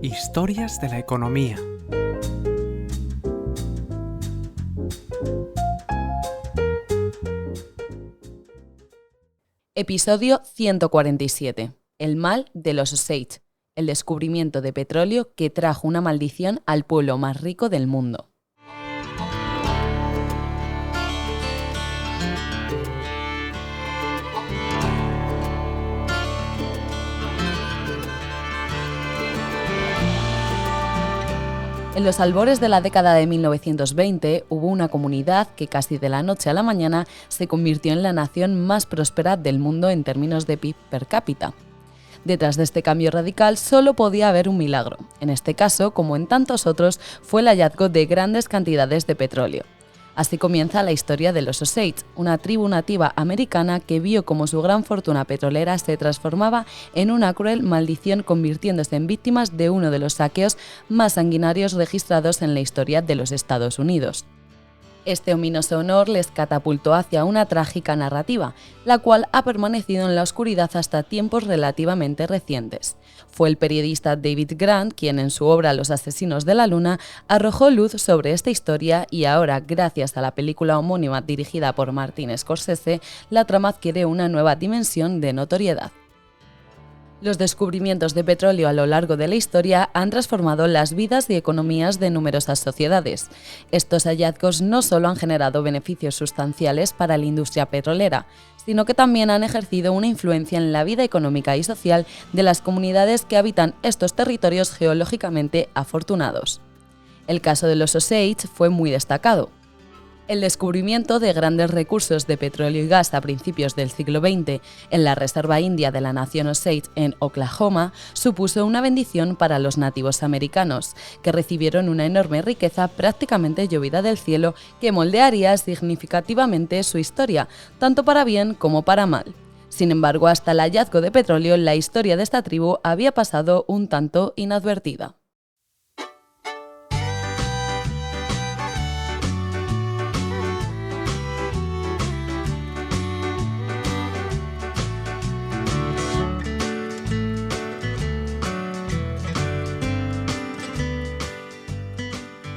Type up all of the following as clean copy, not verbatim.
Historias de la economía. Episodio 147. El mal de los Osage. El descubrimiento de petróleo que trajo una maldición al pueblo más rico del mundo. En los albores de la década de 1920 hubo una comunidad que casi de la noche a la mañana se convirtió en la nación más próspera del mundo en términos de PIB per cápita. Detrás de este cambio radical solo podía haber un milagro. En este caso, como en tantos otros, fue el hallazgo de grandes cantidades de petróleo. Así comienza la historia de los Osage, una tribu nativa americana que vio cómo su gran fortuna petrolera se transformaba en una cruel maldición, convirtiéndose en víctimas de uno de los saqueos más sanguinarios registrados en la historia de los Estados Unidos. Este ominoso honor les catapultó hacia una trágica narrativa, la cual ha permanecido en la oscuridad hasta tiempos relativamente recientes. Fue el periodista David Grant quien en su obra Los asesinos de la luna arrojó luz sobre esta historia y ahora, gracias a la película homónima dirigida por Martin Scorsese, la trama adquiere una nueva dimensión de notoriedad. Los descubrimientos de petróleo a lo largo de la historia han transformado las vidas y economías de numerosas sociedades. Estos hallazgos no solo han generado beneficios sustanciales para la industria petrolera, sino que también han ejercido una influencia en la vida económica y social de las comunidades que habitan estos territorios geológicamente afortunados. El caso de los Osage fue muy destacado. El descubrimiento de grandes recursos de petróleo y gas a principios del siglo XX en la reserva india de la nación Osage en Oklahoma supuso una bendición para los nativos americanos, que recibieron una enorme riqueza prácticamente llovida del cielo que moldearía significativamente su historia, tanto para bien como para mal. Sin embargo, hasta el hallazgo de petróleo, la historia de esta tribu había pasado un tanto inadvertida.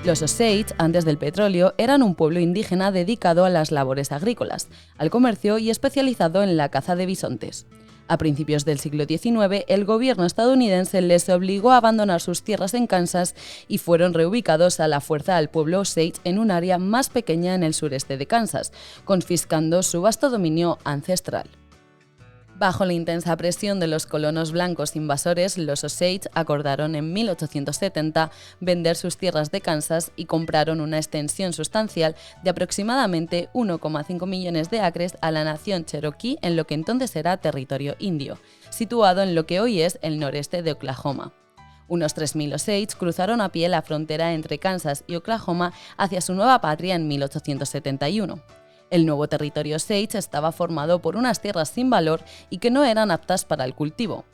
Los Osage, antes del petróleo, eran un pueblo indígena dedicado a las labores agrícolas, al comercio y especializado en la caza de bisontes. A principios del siglo XIX, el gobierno estadounidense les obligó a abandonar sus tierras en Kansas y fueron reubicados a la fuerza al pueblo Osage en un área más pequeña en el sureste de Kansas, confiscando su vasto dominio ancestral. Bajo la intensa presión de los colonos blancos invasores, los Osage acordaron en 1870 vender sus tierras de Kansas y compraron una extensión sustancial de aproximadamente 1,5 millones de acres a la nación Cherokee en lo que entonces era territorio indio, situado en lo que hoy es el noreste de Oklahoma. Unos 3.000 Osage cruzaron a pie la frontera entre Kansas y Oklahoma hacia su nueva patria en 1871. El nuevo territorio Osage estaba formado por unas tierras sin valor y que no eran aptas para el cultivo.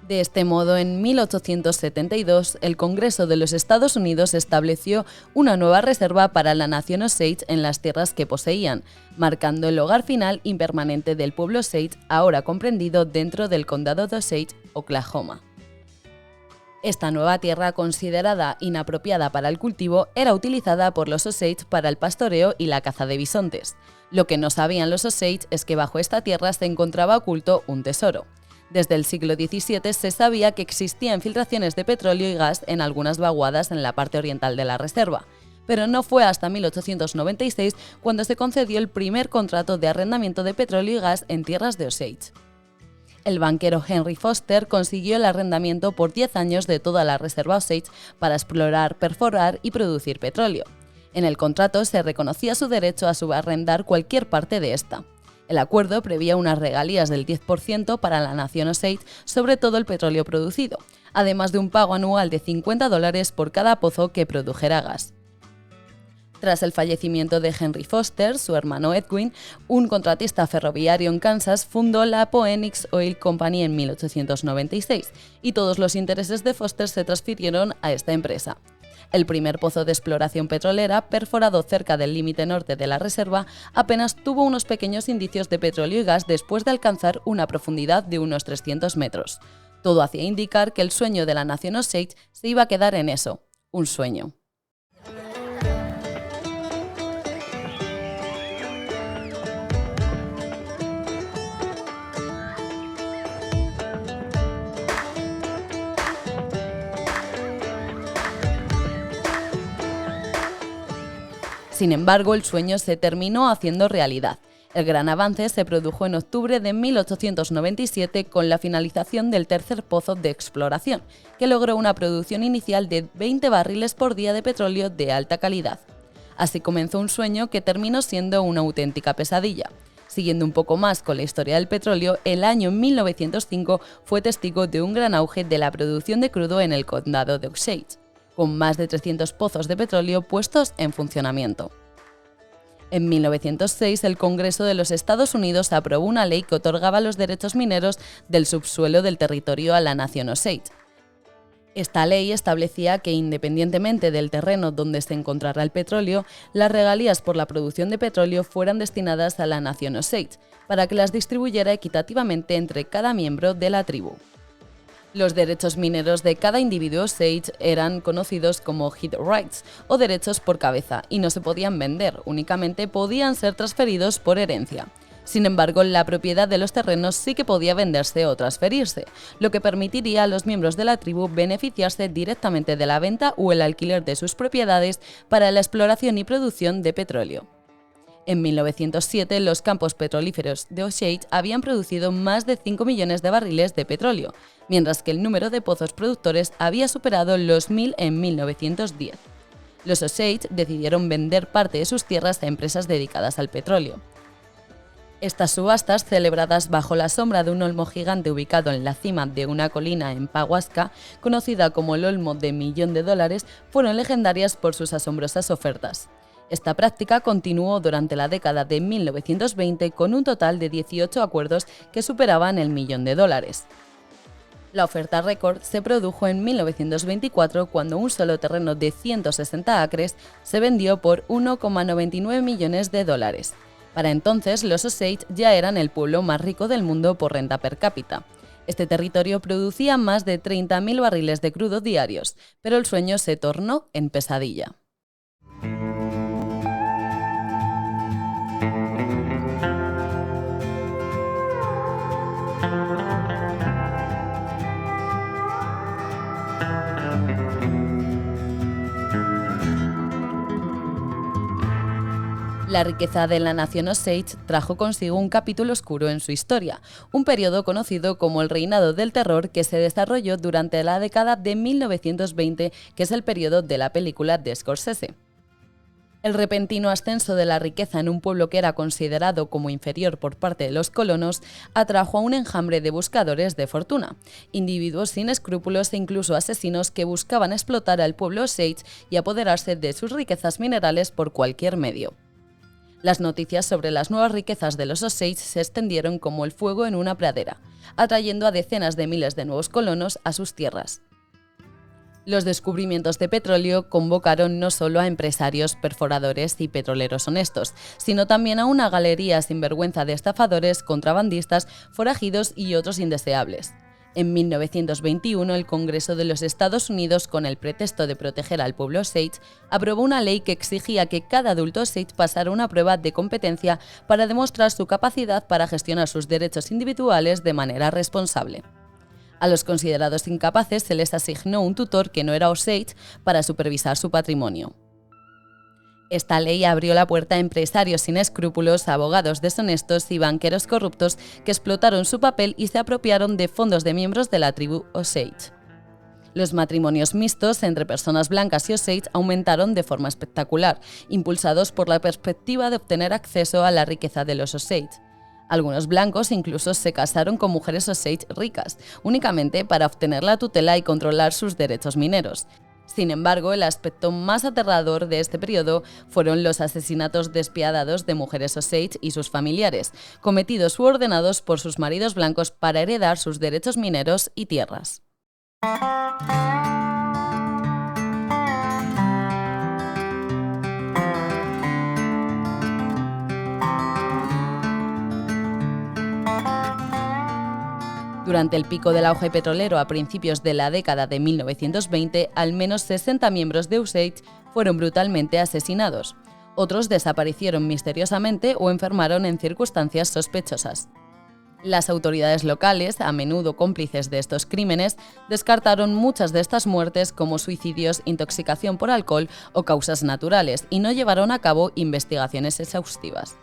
De este modo, en 1872, el Congreso de los Estados Unidos estableció una nueva reserva para la nación Osage en las tierras que poseían, marcando el hogar final y permanente del pueblo Osage, ahora comprendido dentro del condado de Osage, Oklahoma. Esta nueva tierra, considerada inapropiada para el cultivo, era utilizada por los Osage para el pastoreo y la caza de bisontes. Lo que no sabían los Osage es que bajo esta tierra se encontraba oculto un tesoro. Desde el siglo XVII se sabía que existían filtraciones de petróleo y gas en algunas vaguadas en la parte oriental de la reserva, pero no fue hasta 1896 cuando se concedió el primer contrato de arrendamiento de petróleo y gas en tierras de Osage. El banquero Henry Foster consiguió el arrendamiento por 10 años de toda la reserva Osage para explorar, perforar y producir petróleo. En el contrato se reconocía su derecho a subarrendar cualquier parte de esta. El acuerdo preveía unas regalías del 10% para la nación Osage sobre todo el petróleo producido, además de un pago anual de $50 por cada pozo que produjera gas. Tras el fallecimiento de Henry Foster, su hermano Edwin, un contratista ferroviario en Kansas, fundó la Phoenix Oil Company en 1896 y todos los intereses de Foster se transfirieron a esta empresa. El primer pozo de exploración petrolera, perforado cerca del límite norte de la reserva, apenas tuvo unos pequeños indicios de petróleo y gas después de alcanzar una profundidad de unos 300 metros. Todo hacía indicar que el sueño de la nación Osage se iba a quedar en eso, un sueño. Sin embargo, el sueño se terminó haciendo realidad. El gran avance se produjo en octubre de 1897 con la finalización del tercer pozo de exploración, que logró una producción inicial de 20 barriles por día de petróleo de alta calidad. Así comenzó un sueño que terminó siendo una auténtica pesadilla. Siguiendo un poco más con la historia del petróleo, el año 1905 fue testigo de un gran auge de la producción de crudo en el condado de Osage, con más de 300 pozos de petróleo puestos en funcionamiento. En 1906, el Congreso de los Estados Unidos aprobó una ley que otorgaba los derechos mineros del subsuelo del territorio a la nación Osage. Esta ley establecía que, independientemente del terreno donde se encontrara el petróleo, las regalías por la producción de petróleo fueran destinadas a la nación Osage, para que las distribuyera equitativamente entre cada miembro de la tribu. Los derechos mineros de cada individuo Osage eran conocidos como head rights o derechos por cabeza y no se podían vender, únicamente podían ser transferidos por herencia. Sin embargo, la propiedad de los terrenos sí que podía venderse o transferirse, lo que permitiría a los miembros de la tribu beneficiarse directamente de la venta o el alquiler de sus propiedades para la exploración y producción de petróleo. En 1907, los campos petrolíferos de Osage habían producido más de 5 millones de barriles de petróleo, mientras que el número de pozos productores había superado los 1000 en 1910. Los Osage decidieron vender parte de sus tierras a empresas dedicadas al petróleo. Estas subastas, celebradas bajo la sombra de un olmo gigante ubicado en la cima de una colina en Pawhuska, conocida como el Olmo de $1.000.000, fueron legendarias por sus asombrosas ofertas. Esta práctica continuó durante la década de 1920 con un total de 18 acuerdos que superaban el $1.000.000. La oferta récord se produjo en 1924 cuando un solo terreno de 160 acres se vendió por $1,99 millones. Para entonces, los Osage ya eran el pueblo más rico del mundo por renta per cápita. Este territorio producía más de 30.000 barriles de crudo diarios, pero el sueño se tornó en pesadilla. La riqueza de la nación Osage trajo consigo un capítulo oscuro en su historia, un periodo conocido como el Reinado del Terror que se desarrolló durante la década de 1920, que es el periodo de la película de Scorsese. El repentino ascenso de la riqueza en un pueblo que era considerado como inferior por parte de los colonos atrajo a un enjambre de buscadores de fortuna, individuos sin escrúpulos e incluso asesinos que buscaban explotar al pueblo Osage y apoderarse de sus riquezas minerales por cualquier medio. Las noticias sobre las nuevas riquezas de los Osage se extendieron como el fuego en una pradera, atrayendo a decenas de miles de nuevos colonos a sus tierras. Los descubrimientos de petróleo convocaron no solo a empresarios, perforadores y petroleros honestos, sino también a una galería sinvergüenza de estafadores, contrabandistas, forajidos y otros indeseables. En 1921, el Congreso de los Estados Unidos, con el pretexto de proteger al pueblo Osage, aprobó una ley que exigía que cada adulto Osage pasara una prueba de competencia para demostrar su capacidad para gestionar sus derechos individuales de manera responsable. A los considerados incapaces se les asignó un tutor que no era Osage para supervisar su patrimonio. Esta ley abrió la puerta a empresarios sin escrúpulos, abogados deshonestos y banqueros corruptos que explotaron su papel y se apropiaron de fondos de miembros de la tribu Osage. Los matrimonios mixtos entre personas blancas y Osage aumentaron de forma espectacular, impulsados por la perspectiva de obtener acceso a la riqueza de los Osage. Algunos blancos incluso se casaron con mujeres Osage ricas, únicamente para obtener la tutela y controlar sus derechos mineros. Sin embargo, el aspecto más aterrador de este periodo fueron los asesinatos despiadados de mujeres Osage y sus familiares, cometidos u ordenados por sus maridos blancos para heredar sus derechos mineros y tierras. Durante el pico del auge petrolero a principios de la década de 1920, al menos 60 miembros de Osage fueron brutalmente asesinados. Otros desaparecieron misteriosamente o enfermaron en circunstancias sospechosas. Las autoridades locales, a menudo cómplices de estos crímenes, descartaron muchas de estas muertes como suicidios, intoxicación por alcohol o causas naturales y no llevaron a cabo investigaciones exhaustivas.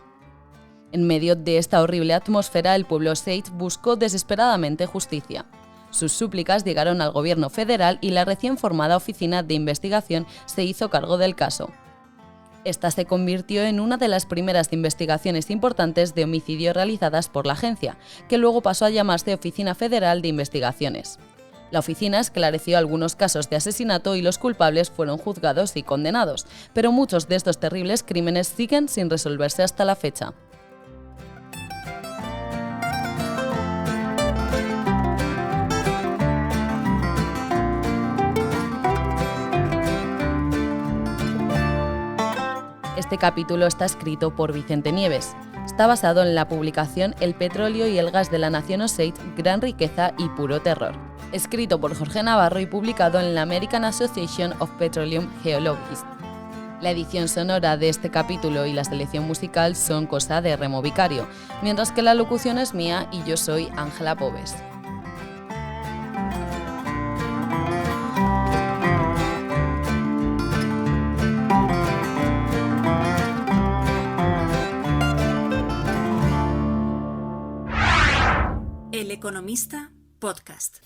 En medio de esta horrible atmósfera, el pueblo Osage buscó desesperadamente justicia. Sus súplicas llegaron al gobierno federal y la recién formada Oficina de Investigación se hizo cargo del caso. Esta se convirtió en una de las primeras investigaciones importantes de homicidio realizadas por la agencia, que luego pasó a llamarse Oficina Federal de Investigaciones. La oficina esclareció algunos casos de asesinato y los culpables fueron juzgados y condenados, pero muchos de estos terribles crímenes siguen sin resolverse hasta la fecha. Este capítulo está escrito por Vicente Nieves. Está basado en la publicación El petróleo y el gas de la nación Osage, gran riqueza y puro terror, escrito por Jorge Navarro y publicado en la American Association of Petroleum Geologists. La edición sonora de este capítulo y la selección musical son cosa de Remo Vicario, mientras que la locución es mía y yo soy Ángela Pobes. El Economista Podcast.